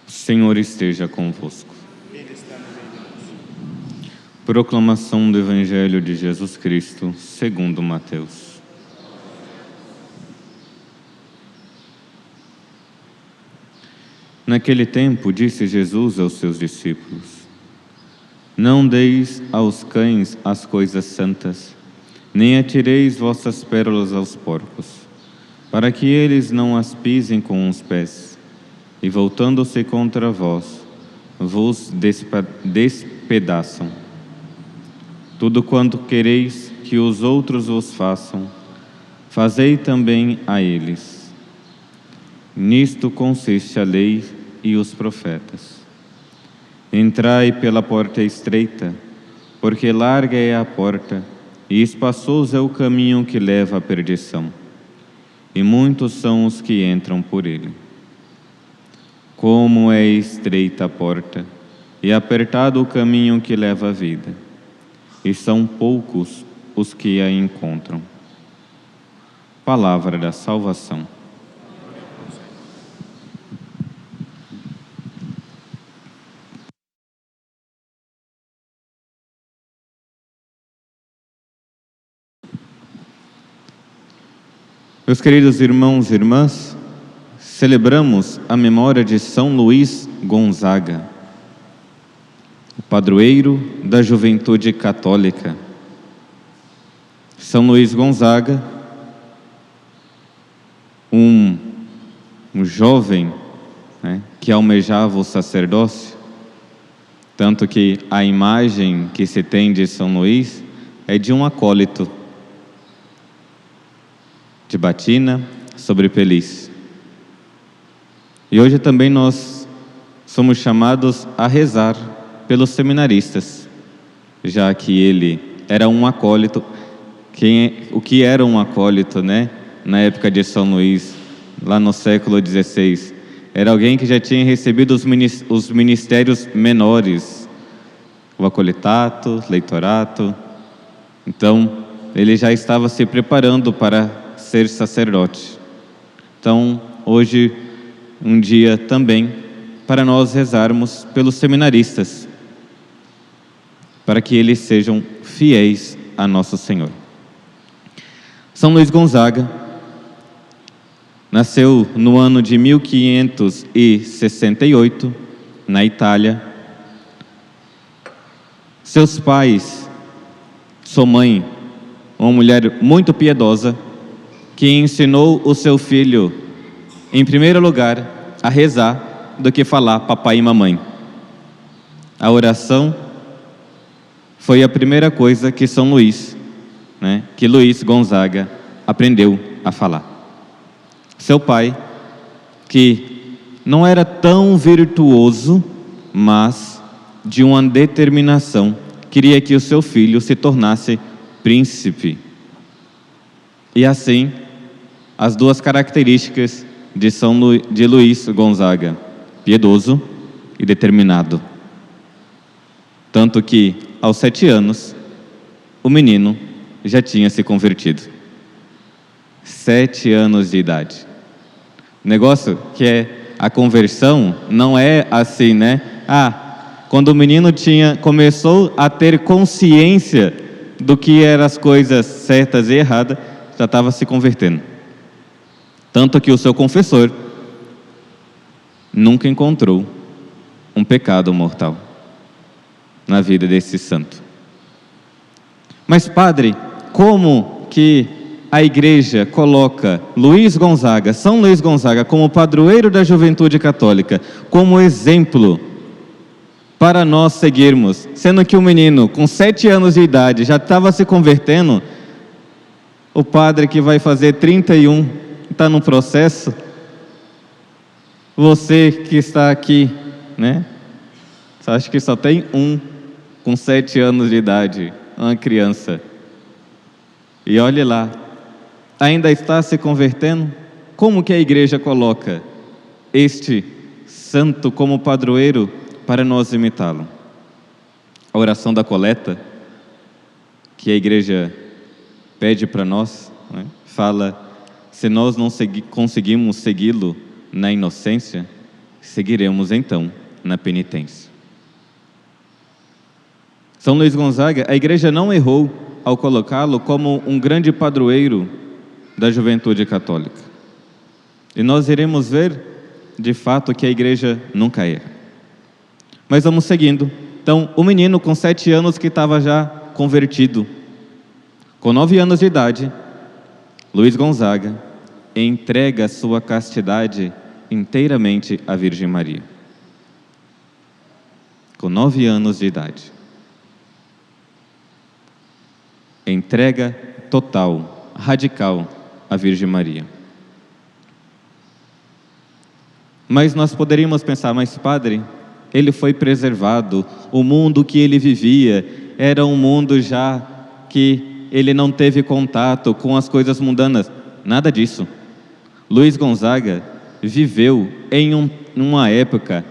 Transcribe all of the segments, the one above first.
O Senhor esteja convosco. Ele está no meio de nós. Proclamação do Evangelho de Jesus Cristo, segundo Mateus. Naquele tempo, disse Jesus aos seus discípulos: Não deis aos cães as coisas santas, nem atireis vossas pérolas aos porcos, para que eles não as pisem com os pés, e voltando-se contra vós, vos despedaçam. Tudo quanto quereis que os outros vos façam, fazei também a eles. Nisto consiste a lei e os profetas. Entrai pela porta estreita, porque larga é a porta, e espaçoso é o caminho que leva à perdição, e muitos são os que entram por ele. Como é estreita a porta, e apertado o caminho que leva à vida, e são poucos os que a encontram. Palavra da salvação. Meus queridos irmãos e irmãs, celebramos a memória de São Luís Gonzaga, o padroeiro da juventude católica. São Luís Gonzaga, um jovem, que almejava o sacerdócio, tanto que a imagem que se tem de São Luís é de um acólito, de batina sobre peliz. E hoje também nós somos chamados a rezar pelos seminaristas, já que ele era um acólito. O que era um acólito, na época de São Luís, lá no século XVI? Era alguém que já tinha recebido os ministérios menores, o acolitato, leitorato. Então, ele já estava se preparando para ser sacerdote. Então, hoje, um dia também para nós rezarmos pelos seminaristas, para que eles sejam fiéis a Nosso Senhor. São Luís Gonzaga nasceu no ano de 1568, na Itália. Seus pais, sua mãe, uma mulher muito piedosa, que ensinou o seu filho, em primeiro lugar, a rezar do que falar papai e mamãe. A oração foi a primeira coisa que São Luís, que Luís Gonzaga aprendeu a falar. Seu pai, que não era tão virtuoso, mas de uma determinação, queria que o seu filho se tornasse príncipe. E assim, as duas características de Luís Gonzaga: piedoso e determinado. Tanto que, aos 7 anos, o menino já tinha se convertido. 7 anos de idade. O negócio que é a conversão não é assim, quando o menino começou a ter consciência do que eram as coisas certas e erradas, já estava se convertendo. Tanto que o seu confessor nunca encontrou um pecado mortal na vida desse santo. Mas, padre, como que a Igreja coloca Luís Gonzaga, São Luís Gonzaga, como padroeiro da juventude católica, como exemplo para nós seguirmos, sendo que o menino com 7 anos de idade já estava se convertendo? O padre que vai fazer 31 está no processo. Você que está aqui, Você acha que só tem um com 7 anos de idade, uma criança. E olhe lá, ainda está se convertendo? Como que a Igreja coloca este santo como padroeiro para nós imitá-lo? A oração da coleta, que a Igreja pede para nós, fala: se nós não conseguimos segui-lo na inocência, seguiremos então na penitência. São Luís Gonzaga, a igreja não errou ao colocá-lo como um grande padroeiro da juventude católica. E nós iremos ver, de fato, que a igreja nunca erra. Mas vamos seguindo. Então, o menino com 7 anos que estava já convertido, com 9 anos de idade, Luís Gonzaga entrega sua castidade inteiramente à Virgem Maria. Com 9 anos de idade. Entrega total, radical à Virgem Maria. Mas nós poderíamos pensar, mas padre, ele foi preservado, o mundo que ele vivia era um mundo já que ele não teve contato com as coisas mundanas. Nada disso. Luís Gonzaga viveu em uma época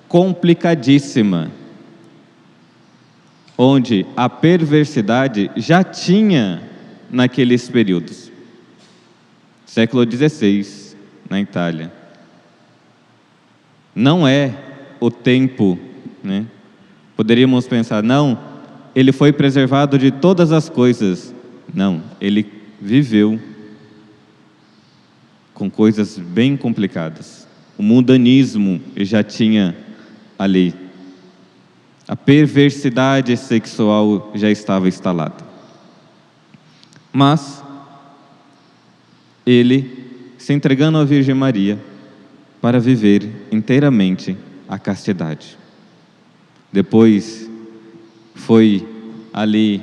complicadíssima, onde a perversidade já tinha naqueles períodos. Século XVI, na Itália. Não é o tempo, né? Poderíamos pensar, não, ele foi preservado de todas as coisas. Não, ele viveu com coisas bem complicadas. O mundanismo já tinha ali. A perversidade sexual já estava instalada. Mas ele se entregando à Virgem Maria para viver inteiramente a castidade. Depois foi ali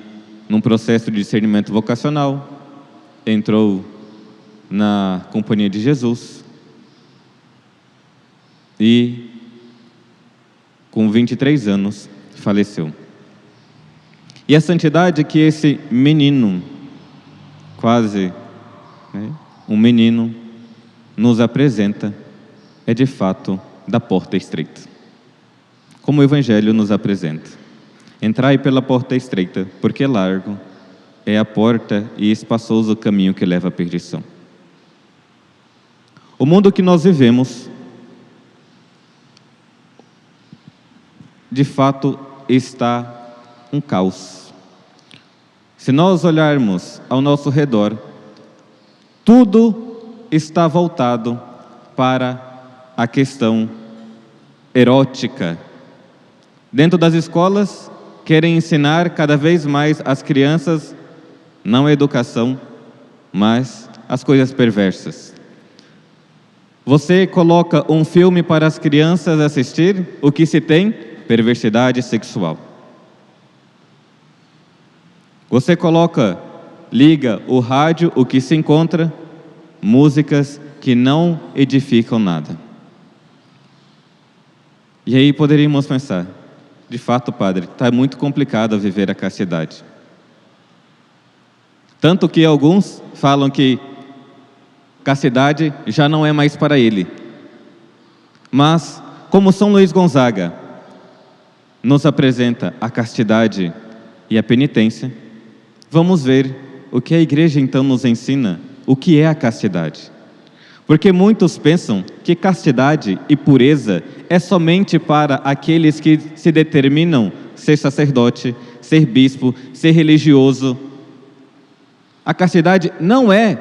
num processo de discernimento vocacional, entrou na Companhia de Jesus e com 23 anos faleceu. E a santidade que esse menino, quase um menino, nos apresenta é de fato da porta estreita. Como o Evangelho nos apresenta. Entrai pela porta estreita, porque largo é a porta e espaçoso o caminho que leva à perdição. O mundo que nós vivemos, de fato, está um caos. Se nós olharmos ao nosso redor, tudo está voltado para a questão erótica. Dentro das escolas, querem ensinar cada vez mais as crianças, não a educação, mas as coisas perversas. Você coloca um filme para as crianças assistir, o que se tem? Perversidade sexual. Você liga o rádio, o que se encontra? Músicas que não edificam nada. E aí poderíamos pensar, de fato, padre, está muito complicado viver a castidade. Tanto que alguns falam que castidade já não é mais para ele. Mas, como São Luís Gonzaga nos apresenta a castidade e a penitência, vamos ver o que a igreja então nos ensina, o que é a castidade. Porque muitos pensam que castidade e pureza é somente para aqueles que se determinam ser sacerdote, ser bispo, ser religioso. A castidade não é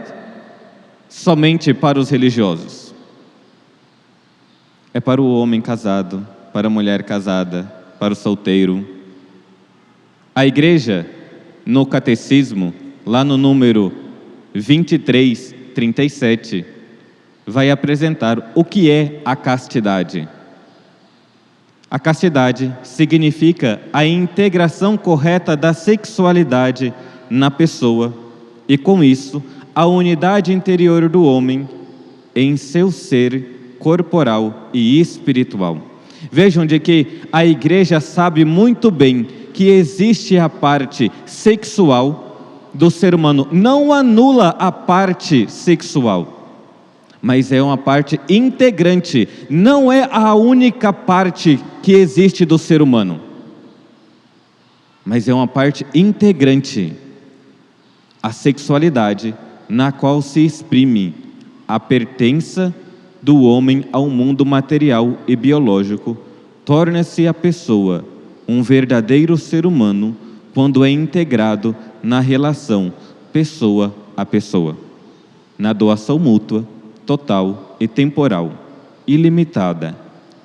somente para os religiosos. É para o homem casado, para a mulher casada, para o solteiro. A igreja, no catecismo, lá no número 2337, vai apresentar o que é a castidade. A castidade significa a integração correta da sexualidade na pessoa e, com isso, a unidade interior do homem em seu ser corporal e espiritual. Vejam de que a igreja sabe muito bem que existe a parte sexual do ser humano. Não anula a parte sexual, mas é uma parte integrante, não é a única parte que existe do ser humano, mas é uma parte integrante, a sexualidade, na qual se exprime a pertença do homem ao mundo material e biológico, torna-se a pessoa um verdadeiro ser humano quando é integrado na relação pessoa a pessoa, na doação mútua, total e temporal, ilimitada,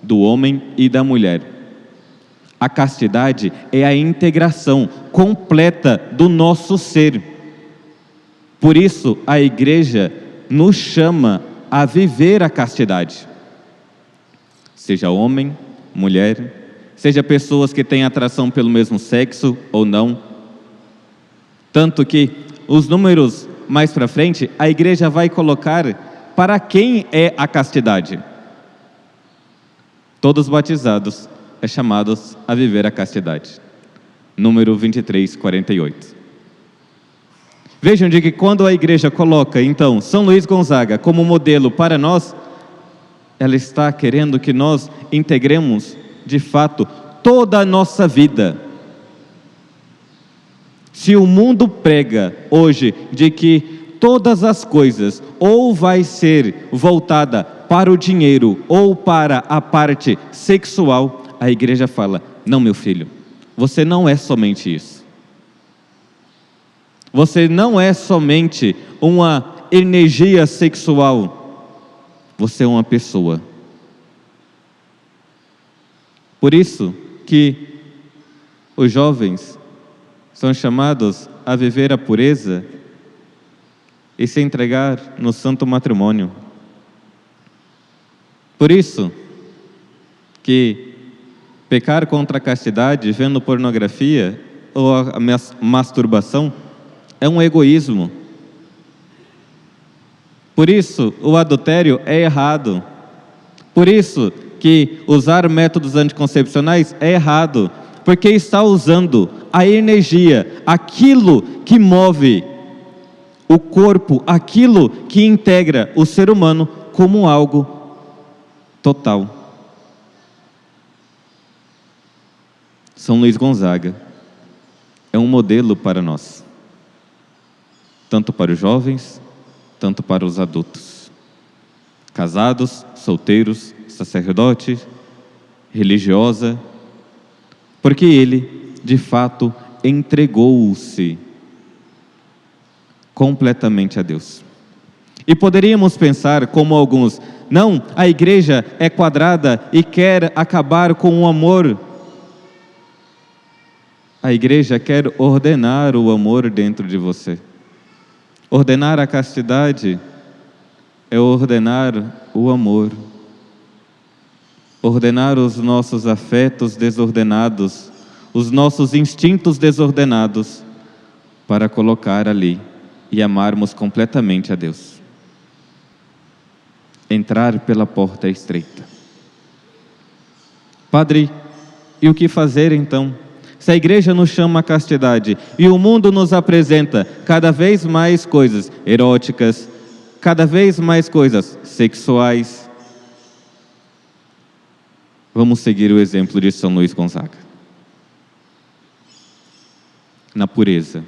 do homem e da mulher. A castidade é a integração completa do nosso ser. Por isso, a Igreja nos chama a viver a castidade. Seja homem, mulher, seja pessoas que têm atração pelo mesmo sexo ou não. Tanto que os números mais para frente, a Igreja vai colocar para quem é a castidade. Todos batizados é chamados a viver a castidade. Número 23:48. Vejam de que quando a Igreja coloca, então, São Luís Gonzaga como modelo para nós, ela está querendo que nós integremos, de fato, toda a nossa vida. Se o mundo prega hoje de que todas as coisas ou vai ser voltada para o dinheiro ou para a parte sexual, a Igreja fala: não, meu filho, você não é somente isso. Você não é somente uma energia sexual. Você é uma pessoa. Por isso que os jovens são chamados a viver a pureza e se entregar no santo matrimônio. Por isso que pecar contra a castidade, vendo pornografia ou a masturbação, é um egoísmo. Por isso, o adultério é errado. Por isso que usar métodos anticoncepcionais é errado, porque está usando a energia, aquilo que move o corpo, aquilo que integra o ser humano como algo total. São Luís Gonzaga é um modelo para nós, tanto para os jovens, tanto para os adultos, casados, solteiros, sacerdote, religiosa, porque ele, de fato, entregou-se completamente a Deus. E poderíamos pensar, como alguns, não, a Igreja é quadrada e quer acabar com o amor. A Igreja quer ordenar o amor dentro de você. Ordenar a castidade é ordenar o amor. Ordenar os nossos afetos desordenados, os nossos instintos desordenados, para colocar ali e amarmos completamente a Deus. Entrar pela porta estreita. Padre, e o que fazer então? Se a Igreja nos chama à castidade e o mundo nos apresenta cada vez mais coisas eróticas, cada vez mais coisas sexuais, vamos seguir o exemplo de São Luís Gonzaga. Na pureza,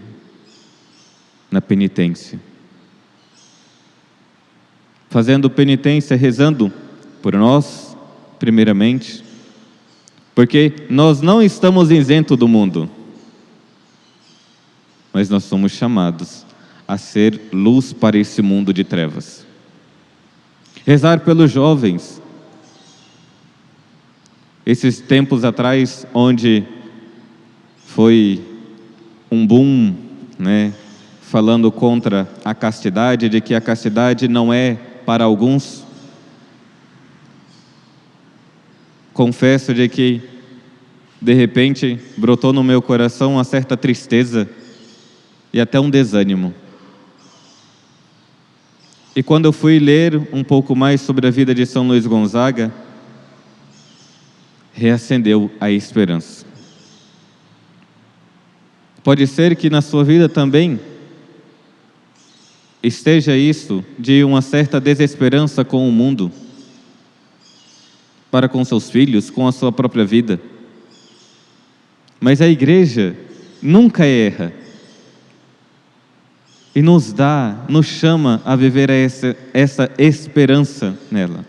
na penitência. Fazendo penitência, rezando por nós, primeiramente, porque nós não estamos isentos do mundo, mas nós somos chamados a ser luz para esse mundo de trevas. Rezar pelos jovens. Esses tempos atrás, onde foi um boom, falando contra a castidade, de que a castidade não é para alguns. Confesso de que, de repente, brotou no meu coração uma certa tristeza e até um desânimo. E quando eu fui ler um pouco mais sobre a vida de São Luís Gonzaga, reacendeu a esperança. Pode ser que na sua vida também esteja isso de uma certa desesperança com o mundo, para com seus filhos, com a sua própria vida. Mas a Igreja nunca erra e nos chama a viver essa esperança nela.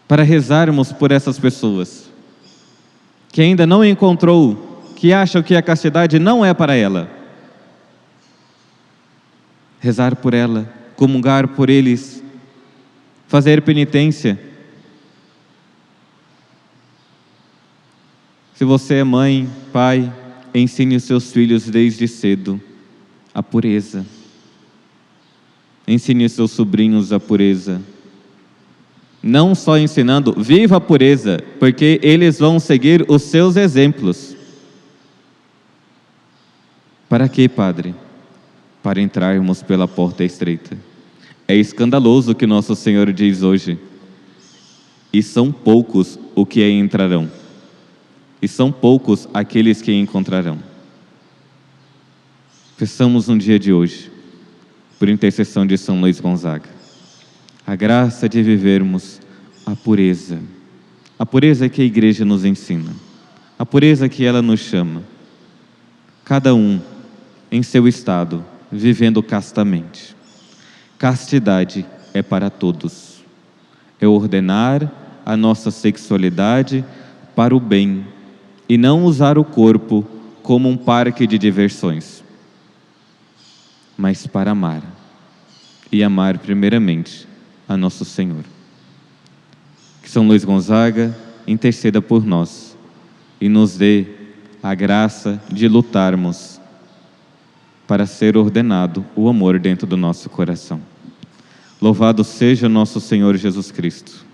para rezarmos por essas pessoas que ainda não encontrou, que acham que a castidade não é para ela. Rezar por ela, comungar por eles, fazer penitência. Se você é mãe, pai, ensine os seus filhos desde cedo a pureza. Ensine os seus sobrinhos a pureza. Não só ensinando, viva a pureza, porque eles vão seguir os seus exemplos. Para quê, Padre? Para entrarmos pela porta estreita. É escandaloso o que nosso Senhor diz hoje. E são poucos os que aí entrarão. E são poucos aqueles que encontrarão. Peçamos no dia de hoje, por intercessão de São Luís Gonzaga, a graça de vivermos a pureza que a Igreja nos ensina, a pureza que ela nos chama, cada um em seu estado, vivendo castamente. Castidade é para todos, é ordenar a nossa sexualidade para o bem e não usar o corpo como um parque de diversões, mas para amar, e amar primeiramente a nosso Senhor. Que São Luís Gonzaga interceda por nós e nos dê a graça de lutarmos para ser ordenado o amor dentro do nosso coração. Louvado seja nosso Senhor Jesus Cristo.